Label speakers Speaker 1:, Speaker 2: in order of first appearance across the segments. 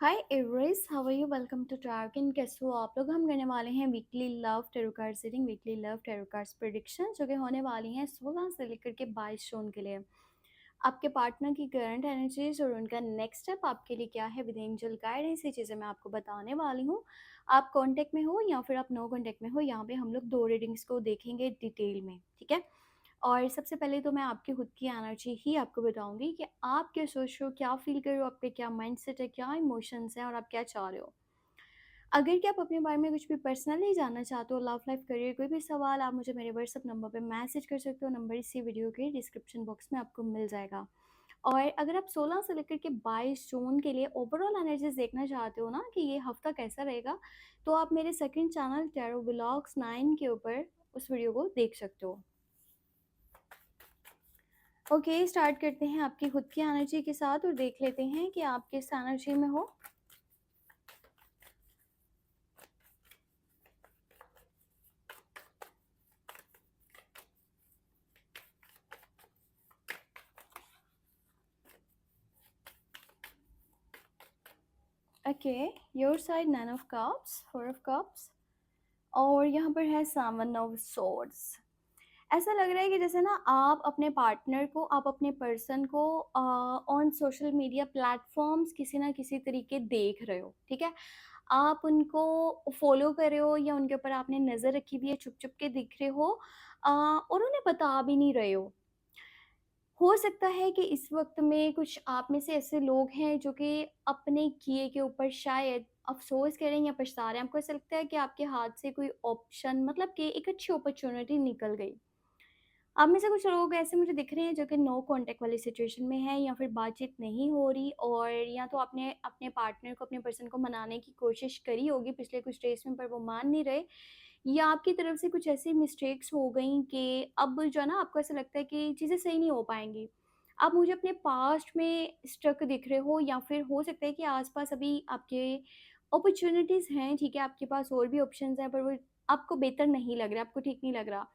Speaker 1: Hi Everest, how are you? Welcome to Tarkin. कैसे हो आप लोग? हम करने वाले हैं weekly love tarot card reading, weekly love tarot cards prediction, जो कि होने वाली हैं 16 से लेकर के 22 जून के लिए। आपके पार्टनर की करंट एनर्जीज और उनका नेक्स्ट स्टेप आपके लिए क्या है विद एंजल गाइडेंस, ये चीज़ें मैं आपको बताने वाली हूँ। आप कांटेक्ट में हो या फिर आप नो कांटेक्ट में हो, यहाँ पे हम लोग दो रीडिंग्स को देखेंगे डिटेल में, ठीक है। और सबसे पहले तो मैं आपकी खुद की एनर्जी ही आपको बताऊंगी कि आप क्या सोच रहे हो, क्या फील कर रहे हो, आपके क्या माइंडसेट है, क्या इमोशंस हैं और आप क्या चाह रहे हो। अगर कि आप अपने बारे में कुछ भी पर्सनली जानना चाहते हो, लव लाइफ, करियर, कोई भी सवाल, आप मुझे मेरे व्हाट्सअप नंबर पे मैसेज कर सकते हो। नंबर इसी वीडियो के डिस्क्रिप्शन बॉक्स में आपको मिल जाएगा। और अगर आप 16 से लेकर के 22 जून के लिए ओवरऑल एनर्जीज देखना चाहते हो ना कि ये हफ्ता कैसा रहेगा, तो आप मेरे सेकंड चैनल टैरो व्लॉग्स 9 के ऊपर उस वीडियो को देख सकते हो। ओके, स्टार्ट करते हैं आपकी खुद की एनर्जी के साथ और देख लेते हैं कि आप किस एनर्जी में हो। Okay, your side 9 of cups, 4 of cups, और यहाँ पर है 7 ऑफ सॉर्ड्स। ऐसा लग रहा है कि जैसे ना आप अपने पार्टनर को, आप अपने पर्सन को ऑन सोशल मीडिया प्लेटफॉर्म्स किसी ना किसी तरीके देख रहे हो, ठीक है। आप उनको फॉलो कर रहे हो या उनके ऊपर आपने नज़र रखी हुई है, छुप छुप के दिख रहे हो, और उन्हें बता भी नहीं रहे हो सकता है कि इस वक्त में कुछ आप में से ऐसे लोग हैं जो कि अपने किए के ऊपर शायद अफसोस करें या पछता रहे हैं। आपको ऐसा लगता है कि आपके हाथ से कोई ऑप्शन, मतलब कि एक अच्छी अपॉर्चुनिटी निकल गई। आप में से कुछ लोग ऐसे मुझे दिख रहे हैं जो कि नो कांटेक्ट वाली सिचुएशन में है, या फिर बातचीत नहीं हो रही, और या तो आपने अपने पार्टनर को, अपने पर्सन को मनाने की कोशिश करी होगी पिछले कुछ डेज में, पर वो मान नहीं रहे, या आपकी तरफ से कुछ ऐसी मिस्टेक्स हो गई कि अब जो है ना आपको ऐसा लगता है कि चीज़ें सही नहीं हो पाएंगी। आप मुझे अपने पास्ट में स्ट्रक दिख रहे हो, या फिर हो सकता है कि आसपास अभी आपके अपॉर्चुनिटीज़ हैं, ठीक है, आपके पास और भी ऑप्शंस हैं, पर वो आपको बेहतर नहीं लग रहा, आपको ठीक नहीं लग रहा।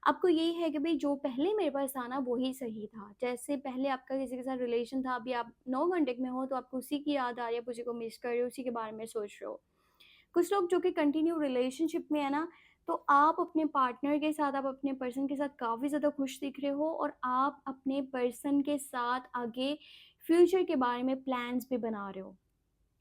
Speaker 1: आपको यही है कि भई जो पहले मेरे पास था ना वही सही था। जैसे पहले आपका किसी के साथ रिलेशन था, अभी आप 9 कांटेक्ट में हो तो आपको उसी की याद आ रही है, आप उसी को मिस कर रहे हो, उसी के बारे में सोच रहे हो। कुछ लोग जो कि कंटिन्यू रिलेशनशिप में है ना, तो आप अपने पार्टनर के साथ, आप अपने पर्सन के साथ काफ़ी ज़्यादा खुश दिख रहे हो, और आप अपने पर्सन के साथ आगे फ्यूचर के बारे में प्लान्स भी बना रहे हो।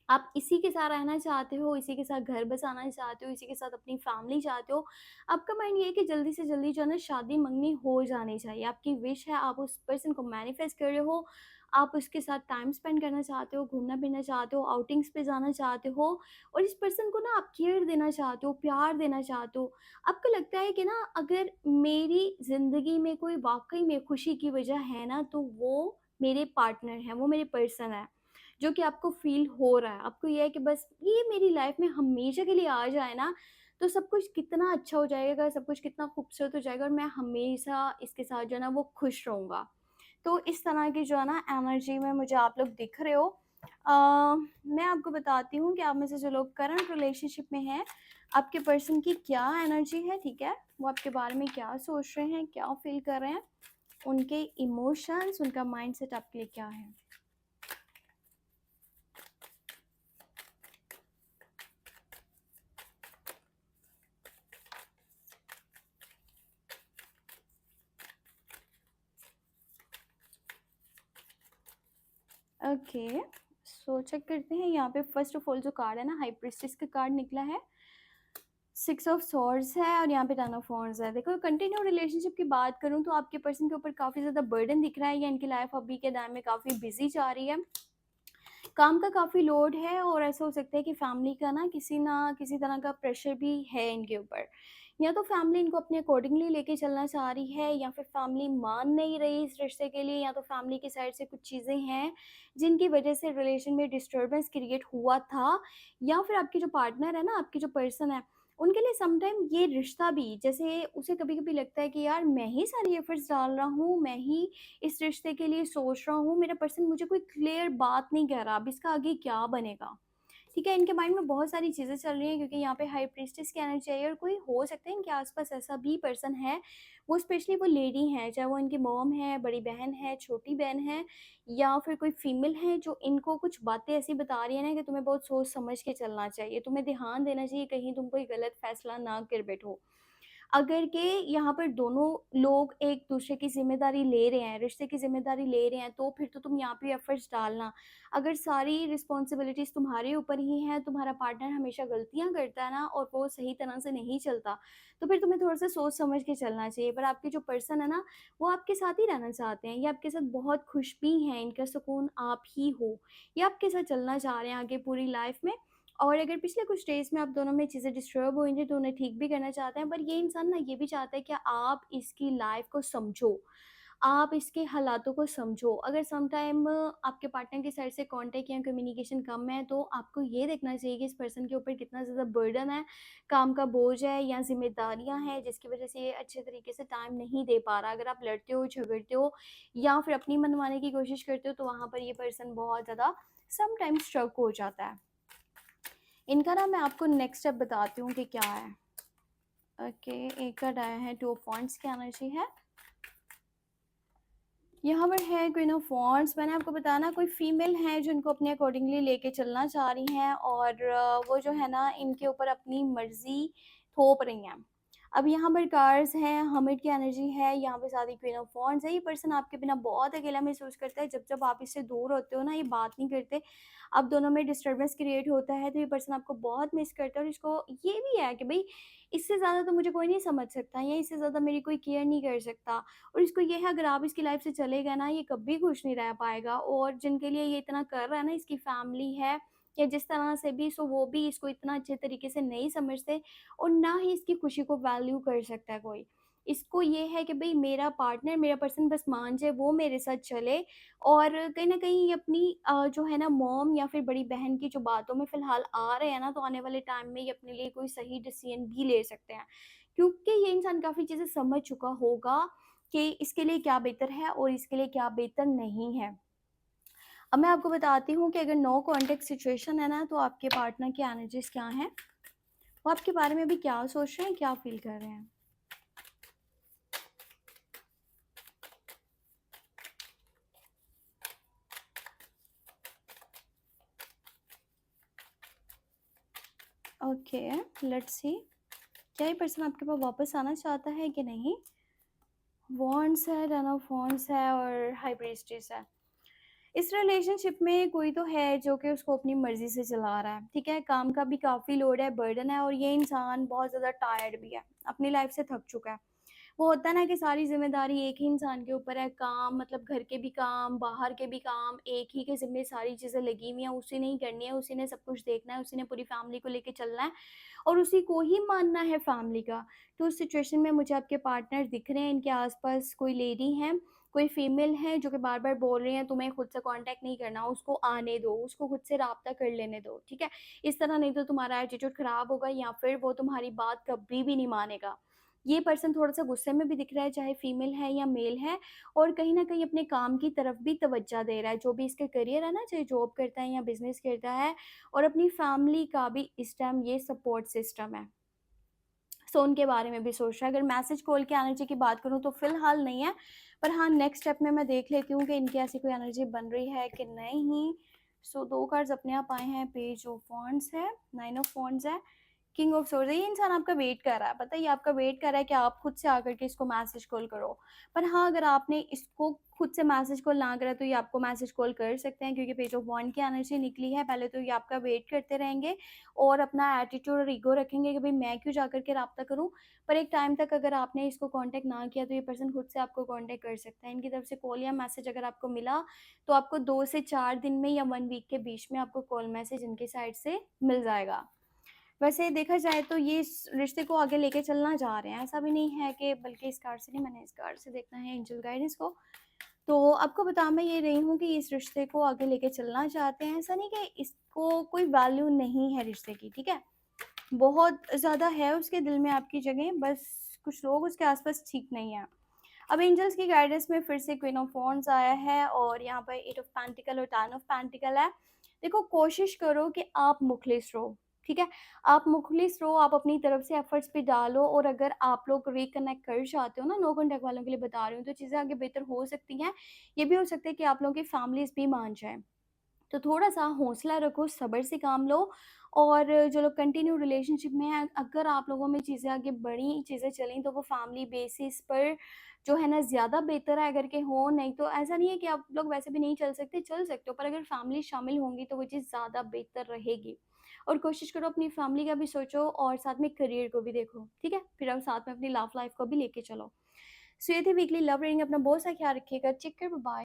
Speaker 1: आप इसी के साथ रहना चाहते हो, इसी के साथ घर बसाना चाहते हो, इसी के साथ अपनी फैमिली चाहते हो। आपका माइंड ये है कि जल्दी से जल्दी जो है ना शादी मंगनी हो जानी चाहिए। आपकी विश है, आप उस पर्सन को मैनिफेस्ट कर रहे हो, आप उसके साथ टाइम स्पेंड करना चाहते हो, घूमना-फिरना चाहते हो, आउटिंग्स पे जाना चाहते हो, और इस पर्सन को ना आप केयर देना चाहते हो, प्यार देना चाहते हो। आपको लगता है कि ना अगर मेरी ज़िंदगी में कोई वाक़ई में खुशी की वजह है ना, तो वो मेरे पार्टनर हैं, वो मेरे पर्सन हैं। जो कि आपको फ़ील हो रहा है। आपको ये है कि बस ये मेरी लाइफ़ में हमेशा के लिए आ जाए ना, तो सब कुछ कितना अच्छा हो जाएगा, सब कुछ कितना खूबसूरत हो जाएगा, और मैं हमेशा इसके साथ जो है ना वो खुश रहूँगा। तो इस तरह की जो है ना एनर्जी में मुझे आप लोग दिख रहे हो। अ, मैं आपको बताती हूँ कि आप में से जो लोग करंट रिलेशनशिप में हैं, आपके पर्सन की क्या एनर्जी है, ठीक है? वो आपके बारे में क्या सोच रहे हैं, क्या फ़ील कर रहे हैं, उनके इमोशंस, उनका माइंडसेट आपके लिए क्या है? ओके, सो चेक करते हैं। यहाँ पे फर्स्ट ऑफ ऑल जो कार्ड है ना, हाई प्रीस्टेस का कार्ड निकला है, 6 ऑफ सॉर्ड्स है, और यहाँ पे 10 ऑफ वॉन्ड्स है। देखो, कंटिन्यू रिलेशनशिप की बात करूँ तो आपके पर्सन के ऊपर काफ़ी ज़्यादा बर्डन दिख रहा है, या इनकी लाइफ अभी के टाइम में काफ़ी बिजी जा रही है। काम का काफ़ी लोड है, और ऐसा हो सकता है कि फैमिली का ना किसी तरह का प्रेशर भी है इनके ऊपर। या तो फैमिली इनको अपने अकॉर्डिंगली लेके चलना चाह रही है, या फिर फैमिली मान नहीं रही इस रिश्ते के लिए, या तो फैमिली की साइड से कुछ चीज़ें हैं जिनकी वजह से रिलेशन में डिस्टर्बेंस क्रिएट हुआ था। या फिर आपके जो पार्टनर है ना, आपके जो पर्सन है, उनके लिए समटाइम ये रिश्ता भी, जैसे उसे कभी-कभी लगता है कि यार मैं ही सारी एफर्ट्स डाल रहा हूँ, मैं ही इस रिश्ते के लिए सोच रहा हूँ, मेरा पर्सन मुझे कोई क्लियर बात नहीं कह रहा, अब इसका आगे क्या बनेगा? ठीक है, इनके माइंड में बहुत सारी चीज़ें चल रही हैं क्योंकि यहाँ पे हाई प्रीस्टेस की एनर्जी चाहिए, और कोई हो सकता है इनके आसपास ऐसा भी पर्सन है, वो स्पेशली वो लेडी है, चाहे वो इनकी मॉम है, बड़ी बहन है, छोटी बहन है, या फिर कोई फीमेल है जो इनको कुछ बातें ऐसी बता रही है ना कि तुम्हें बहुत सोच समझ के चलना चाहिए, तुम्हें ध्यान देना चाहिए कहीं तुम कोई गलत फैसला ना कर बैठो। अगर के यहाँ पर दोनों लोग एक दूसरे की ज़िम्मेदारी ले रहे हैं, रिश्ते की ज़िम्मेदारी ले रहे हैं, तो फिर तो तुम यहाँ पे एफ़र्ट्स डालना। अगर सारी रिस्पॉन्सिबिलिटीज़ तुम्हारे ऊपर ही हैं, तुम्हारा पार्टनर हमेशा गलतियाँ करता है ना और वो सही तरह से नहीं चलता, तो फिर तुम्हें थोड़ा-सा सोच समझ के चलना चाहिए। पर आपके जो पर्सन है ना, वो आपके साथ ही रहना चाहते हैं, ये आपके साथ बहुत खुश भी हैं, इनका सुकून आप ही हो। ये आपके साथ चलना चाह रहे हैं आगे पूरी लाइफ़ में, और अगर पिछले कुछ डेज़ में आप दोनों में चीज़ें डिस्टर्ब हुई थी तो उन्हें ठीक भी करना चाहते हैं, पर ये इंसान ना ये भी चाहता है कि आप इसकी लाइफ़ को समझो, आप इसके हालातों को समझो। अगर सम टाइम आपके पार्टनर की साइड से कॉन्टैक्ट या कम्युनिकेशन कम है, तो आपको ये देखना चाहिए कि इस पर्सन के ऊपर कितना ज़्यादा बर्डन है, काम का बोझ है या ज़िम्मेदारियाँ हैं जिसकी वज़ह से ये अच्छे तरीके से टाइम नहीं दे पा रहा। अगर आप लड़ते हो, झगड़ते हो या फिर अपनी मनमाने की कोशिश करते हो, तो वहाँ पर ये पर्सन बहुत ज़्यादा सम टाइम स्ट्रक हो जाता है। इनका ना मैं आपको नेक्स्ट स्टेप बताती हूँ कि क्या है। ओके, एक कार्ड आया है, 2 ऑफ वांड्स की एनर्जी है। यहाँ पर है क्वीन ऑफ वांड्स। मैंने आपको बताया ना, कोई फीमेल है जो इनको अपने अकॉर्डिंगली लेके चलना चाह रही हैं, और वो जो है ना इनके ऊपर अपनी मर्ज़ी थोप रही हैं। अब यहाँ पर कार्ड्स हैं, हर्मिट की एनर्जी है, यहाँ पे साथ ही क्वीन ऑफ वांड्स है। ये पर्सन आपके बिना बहुत अकेला महसूस करता है, जब-जब आप इससे दूर होते हो ना, ये बात नहीं करते, आप दोनों में डिस्टर्बेंस क्रिएट होता है, तो ये पर्सन आपको बहुत मिस करता है, और इसको ये भी है कि भई इससे ज़्यादा तो मुझे कोई नहीं समझ सकता, या इससे ज़्यादा मेरी कोई केयर नहीं कर सकता। और इसको ये है, अगर आप इसकी लाइफ से चले गए ना, ये कभी खुश नहीं रह पाएगा, और जिनके लिए ये इतना कर रहा है ना, इसकी फैमिली है या जिस तरह से भी, सो वो भी इसको इतना अच्छे तरीके से नहीं समझते, और ना ही इसकी खुशी को वैल्यू कर सकता है कोई। इसको ये है कि भई मेरा पार्टनर, मेरा पर्सन बस मान जाए, वो मेरे साथ चले, और कहीं न कहीं ये अपनी जो है ना मॉम या फिर बड़ी बहन की जो बातों में फ़िलहाल आ रहे हैं ना, तो आने वाले टाइम में ये अपने लिए कोई सही डिसीज़न भी ले सकते हैं। क्योंकि ये इंसान काफ़ी चीज़ें समझ चुका होगा कि इसके लिए क्या बेहतर है और इसके लिए क्या बेहतर नहीं है। अब मैं आपको बताती हूँ कि अगर नो कॉन्टैक्ट सिचुएशन है ना, तो आपके पार्टनर की एनर्जीज़ क्या हैं? वो आपके बारे में अभी क्या सोच रहे हैं, क्या फ़ील कर रहे हैं? Okay, let's see. क्या ये पर्सन आपके पास वापस आना चाहता है कि नहीं? वॉन्ड्स है, टन ऑफ वॉन्ड्स है, और हाई प्रीस्टेस है। इस रिलेशनशिप में कोई तो है जो कि उसको अपनी मर्ज़ी से चला रहा है, ठीक है? काम का भी काफ़ी लोड है, बर्डन है, और ये इंसान बहुत ज़्यादा टायर्ड भी है, अपनी लाइफ़ से थक चुका है। वो होता है ना कि सारी ज़िम्मेदारी एक ही इंसान के ऊपर है, काम मतलब घर के भी काम, बाहर के भी काम, एक ही के ज़िम्मे सारी चीज़ें लगी हुई हैं, उसी ने ही करनी है, उसी ने सब कुछ देखना है, उसी ने पूरी फैमिली को लेके चलना है, और उसी को ही मानना है फैमिली का। तो उस सिचुएशन में मुझे आपके पार्टनर दिख रहे हैं, इनके आस-पास कोई लेडी हैं, कोई फीमेल है जो कि बार-बार बोल रही हैं तुम्हें खुद से कॉन्टैक्ट नहीं करना, उसको आने दो, उसको खुद से राब्ता कर लेने दो, ठीक है? इस तरह नहीं तो तुम्हारा एटीट्यूड खराब होगा, या फिर वो तुम्हारी बात कभी भी नहीं मानेगा। ये पर्सन थोड़ा-सा गुस्से में भी दिख रहा है, चाहे फीमेल है या मेल है, और कहीं न कहीं अपने काम की तरफ भी तवज्जो दे रहा है। जो भी इसका करियर है ना, चाहे जॉब करता है या बिज़नेस करता है, और अपनी फैमिली का भी इस टाइम ये सपोर्ट सिस्टम है। सो उनके बारे में भी सोच रहा है। अगर मैसेज कॉल की एनर्जी की बात करूँ तो फ़िलहाल नहीं है, पर हाँ, नेक्स्ट स्टेप में मैं देख लेती हूँ कि इनकी ऐसी कोई एनर्जी बन रही है कि नहीं। सो 2 कार्ड्स अपने आप आए हैं, पेज ऑफ वांड्स है, 9 ऑफ वांड्स है, किंग ऑफ सोर्ड्स है। ये इंसान आपका वेट कर रहा है, पता है, ये आपका वेट कर रहा है कि आप खुद से आकर के इसको मैसेज कॉल करो। पर हाँ, अगर आपने इसको खुद से मैसेज कॉल ना करा, तो ये आपको मैसेज कॉल कर सकते हैं, क्योंकि पेज ऑफ वांड की एनर्जी निकली है। पहले तो ये आपका वेट करते रहेंगे और अपना एटीट्यूड और ईगो रखेंगे कि भाई मैं क्यों जाकर के राब्ता करूँ। पर एक टाइम तक अगर आपने इसको कांटेक्ट ना किया, तो ये पर्सन खुद से आपको कांटेक्ट कर सकता है। इनकी तरफ से कॉल या मैसेज अगर आपको मिला, तो आपको 2 से 4 दिन में या 1 वीक के बीच में आपको कॉल मैसेज इनकी साइड से मिल जाएगा। वैसे देखा जाए तो ये इस रिश्ते को आगे लेके चलना चाह रहे हैं, ऐसा भी नहीं है कि, बल्कि इस कार्ड से नहीं, मैंने इस कार्ड से देखना है एंजल गाइडेंस को। तो आपको बता मैं ये रही हूँ कि इस रिश्ते को आगे लेके चलना चाहते हैं, ऐसा नहीं कि इसको कोई वैल्यू नहीं है रिश्ते की, ठीक है? बहुत ज़्यादा है उसके दिल में आपकी जगह, बस कुछ लोग उसके आस-पास ठीक नहीं हैं। अब एंजल्स की गाइडेंस में फिर से क्वीन ऑफ वॉन्ड्स आया है, और यहाँ पर 8 ऑफ पेंटिकल और 10 ऑफ पेंटिकल है। देखो कोशिश करो कि आप मुखलिस रहो, ठीक है? आप मुखलिस रहो, आप अपनी तरफ से एफर्ट्स भी डालो और अगर आप लोग रिकनेक्ट कर जाते हो ना, नो कॉन्टैक्ट वालों के लिए बता रही हूँ, तो चीज़ें आगे बेहतर हो सकती हैं। ये भी हो सकता है कि आप लोगों की फैमिलीज़ भी मान जाएँ। तो थोड़ा-सा हौसला रखो, सब्र से काम लो और जो लोग कंटिन्यू रिलेशनशिप में हैं, अगर आप लोगों में चीज़ें आगे बढ़ी, चीज़ें चलीं, तो वो फैमिली बेसिस पर जो है ना ज़्यादा बेहतर है अगर के हों, नहीं तो ऐसा नहीं है कि आप लोग वैसे भी नहीं चल सकते हो, पर अगर फैमिली शामिल होंगी तो वो चीज़ ज़्यादा बेहतर रहेगी। और कोशिश करो अपनी फैमिली का भी सोचो और साथ में करियर को भी देखो, ठीक है? फिर अब साथ में अपनी लव लाइफ को भी लेके चलो। सो ये थी वीकली लव रीडिंग, अपना बहुत सा ख्याल रखिएगा, टेक केयर, बाय-बाय।